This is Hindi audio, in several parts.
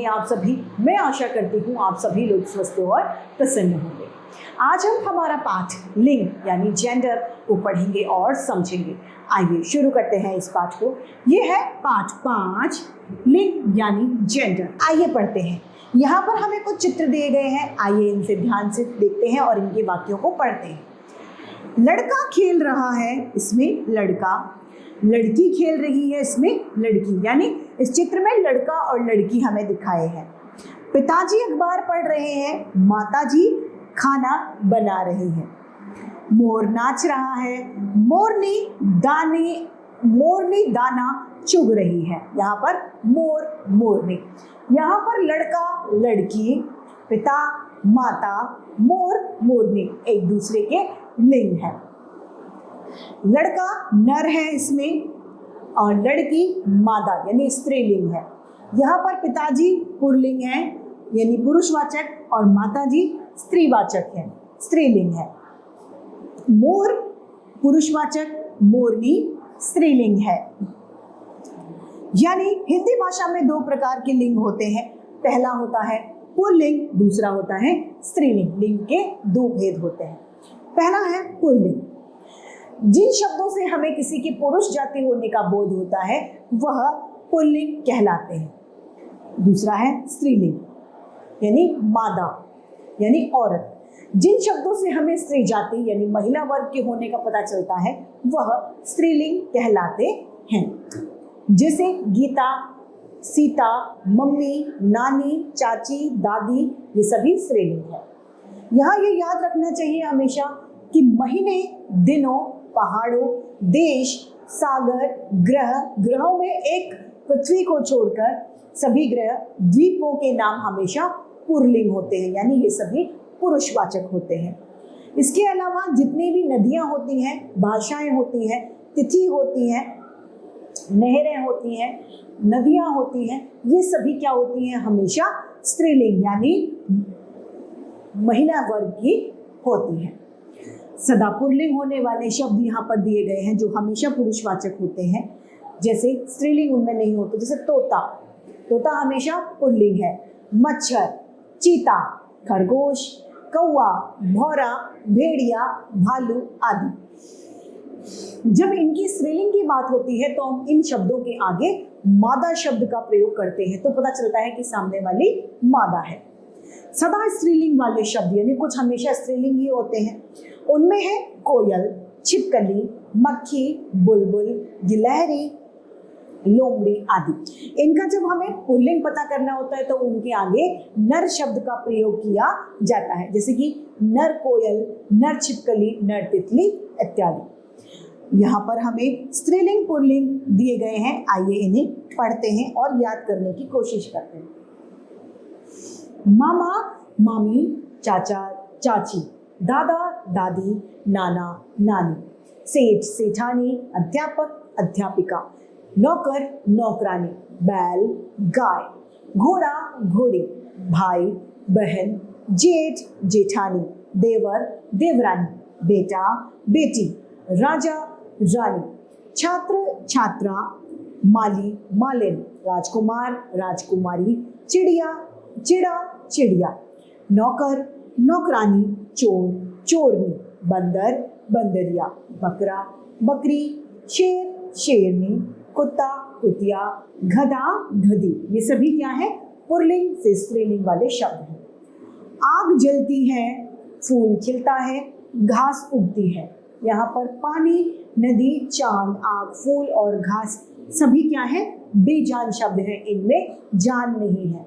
आप सभी। मैं आशा करती हूँ आप सभी लोग स्वस्थ और प्रसन्न होंगे। आज हम हमारा पाठ लिंग यानी जेंडर को पढ़ेंगे और समझेंगे। आइए शुरू करते हैं इस पाठ को। ये है पाठ 5 लिंग यानी जेंडर। आइए पढ़ते हैं। यहाँ पर हमें कुछ चित्र दिए गए हैं, आइए इनसे ध्यान से देखते हैं और इनके वाक्यों को पढ़ते हैं। लड़का खेल रहा है, इसमें लड़का। लड़की खेल रही है, इसमें लड़की। यानी इस चित्र में लड़का और लड़की हमें दिखाए हैं। पिताजी अखबार पढ़ रहे हैं, माताजी खाना बना रही है। मोर नाच रहा है, मोरनी दाना चुग रही है। यहाँ पर मोर मोरनी। यहाँ पर लड़का लड़की, पिता माता, मोर मोरनी एक दूसरे के लिंग है। लड़का नर है इसमें और लड़की मादा यानी स्त्रीलिंग है। यहाँ पर पिताजी पुल्लिंग है यानी पुरुषवाचक और माताजी स्त्रीवाचक है, स्त्रीलिंग है। मोर पुरुषवाचक, मोरनी स्त्रीलिंग है। यानी हिंदी भाषा में 2 प्रकार के लिंग होते हैं। पहला होता है पुल्लिंग, दूसरा होता है स्त्रीलिंग। लिंग के 2 भेद होते हैं। पहला है पुल्लिंग। जिन शब्दों से हमें किसी की पुरुष जाति होने का बोध होता है वह पुल्लिंग कहलाते हैं। दूसरा है स्त्रीलिंग यानी मादा यानी औरत। जिन शब्दों से हमें स्त्री जाति यानी महिला वर्ग के होने का पता चलता है वह स्त्रीलिंग कहलाते हैं। जैसे गीता, सीता, मम्मी, नानी, चाची, दादी, ये सभी स्त्रीलिंग है। यहाँ ये याद रखना चाहिए हमेशा कि महीने, दिनों, पहाड़ों, देश, सागर, ग्रहों में एक पृथ्वी को छोड़कर सभी ग्रह, द्वीपों के नाम हमेशा पुल्लिंग होते हैं यानी ये सभी पुरुषवाचक होते हैं। इसके अलावा जितनी भी नदियां होती हैं, भाषाएं होती हैं, तिथि होती हैं, नहरें होती हैं, नदियां होती हैं, ये सभी क्या होती हैं? हमेशा स्त्रीलिंग यानी महिला वर्ग की होती हैं। सदा पुल्लिंग होने वाले शब्द यहाँ पर दिए गए हैं जो हमेशा पुरुषवाचक होते हैं। जैसे स्त्रीलिंग उनमें नहीं होते। जैसे तोता, तोता हमेशा पुल्लिंग है। मच्छर, चीता, खरगोश, कौवा, भौरा, भेड़िया, भालू आदि। जब इनकी स्त्रीलिंग की बात होती है तो हम इन शब्दों के आगे मादा शब्द का प्रयोग करते हैं तो पता चलता है कि सामने वाली मादा है। सदा स्त्रीलिंग वाले शब्द यानी कुछ हमेशा स्त्रीलिंग ही होते हैं। उनमें है कोयल, छिपकली, मक्खी, बुलबुल, गिलहरी, लोमड़ी आदि। इनका जब हमें पुल्लिंग पता करना होता है तो उनके आगे नर शब्द का प्रयोग किया जाता है। जैसे कि नर कोयल, नर छिपकली, नर तितली इत्यादि। यहाँ पर हमें स्त्रीलिंग पुल्लिंग दिए गए हैं। आइए इन्हें पढ़ते हैं और याद करने की कोशिश करते हैं। मामा मामी, चाचा चाची, दादा दादी, नाना नानी, सेठ सेठानी, अध्यापक अध्यापिका, नौकर नौकरानी, बैल गाय, घोड़ा घोड़ी, भाई बहन, जेठ जेठानी, देवर देवरानी, बेटा बेटी, राजा रानी, छात्र छात्रा, माली मालिन, राजकुमार राजकुमारी, चिड़िया चिड़ा चिड़िया, नौकर नौकरानी, चोर चोरनी, बंदर बंदरिया, बकरा बकरी, शेर शेरनी, कुत्ता कुतिया, गधा गधी। ये सभी क्या है? पुल्लिंग से स्त्रीलिंग वाले शब्द हैं। आग जलती है, फूल खिलता है, घास उगती है। यहाँ पर पानी, नदी, चांद, आग, फूल और घास सभी क्या है? बेजान शब्द हैं। इनमें जान नहीं है।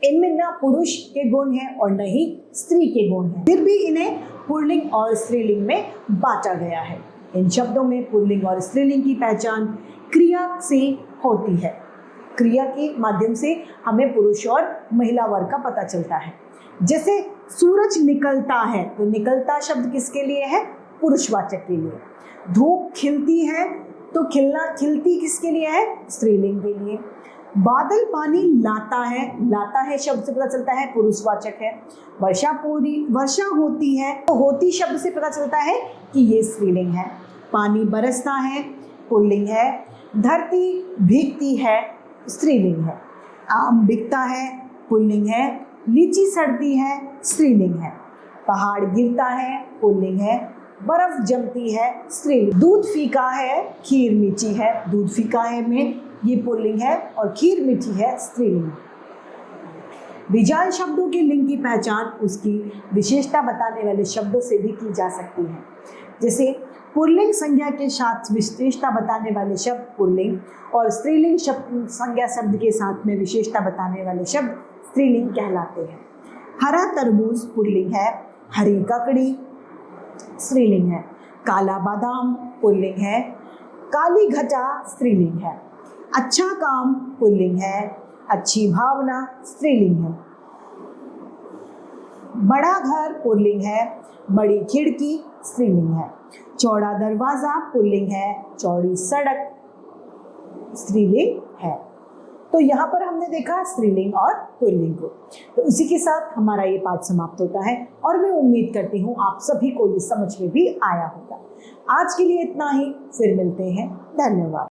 इनमें ना पुरुष के गुण हैं और न ही स्त्री के गुण हैं। फिर भी इन्हें पुल्लिंग और स्त्रीलिंग में बांटा गया है। इन शब्दों में पुल्लिंग और स्त्रीलिंग की पहचान क्रिया से होती है। क्रिया के माध्यम से हमें पुरुष और महिला वर्ग का पता चलता है। जैसे सूरज निकलता है तो निकलता शब्द किसके लिए है? पुरुषवाचक के लिए। धूप खिलती है तो खिलना खिलती किसके लिए है? स्त्रीलिंग के लिए। बादल पानी लाता है शब्द से पता चलता है पुरुषवाचक है। वर्षा होती है तो होती शब्द से पता चलता है कि ये स्त्रीलिंग है। पानी बरसता है पुल्लिंग है। धरती भीगती है स्त्रीलिंग है। आम बिकता है पुल्लिंग है। लीची सड़ती है स्त्रीलिंग है। पहाड़ गिरता है पुल्लिंग है। बर्फ जमती है स्त्रीलिंग। दूध फीका है खीर मीठी है। दूध फीका है में ये पुल्लिंग है और खीर मीठी है स्त्रीलिंग। विजाल शब्दों के लिंग की पहचान उसकी विशेषता बताने वाले शब्दों से भी की जा सकती है। जैसे पुल्लिंग संज्ञा के साथ विशेषता बताने वाले शब्द पुल्लिंग और स्त्रीलिंग शब्द संज्ञा शब्द के साथ में विशेषता बताने वाले शब्द स्त्रीलिंग कहलाते हैं। हरा तरबूज पुल्लिंग है। हरी ककड़ी स्त्रीलिंग है। काला बादाम पुल्लिंग है। काली घटा स्त्रीलिंग है। अच्छा काम पुल्लिंग है। अच्छी भावना स्त्रीलिंग है। बड़ा घर पुल्लिंग है। बड़ी खिड़की स्त्रीलिंग है। चौड़ा दरवाजा पुल्लिंग है। चौड़ी सड़क स्त्रीलिंग है। तो यहाँ पर हमने देखा स्त्रीलिंग और पुल्लिंग को। तो उसी के साथ हमारा ये पाठ समाप्त होता है और मैं उम्मीद करती हूँ आप सभी को ये समझ में भी आया होगा। आज के लिए इतना ही, फिर मिलते हैं। धन्यवाद।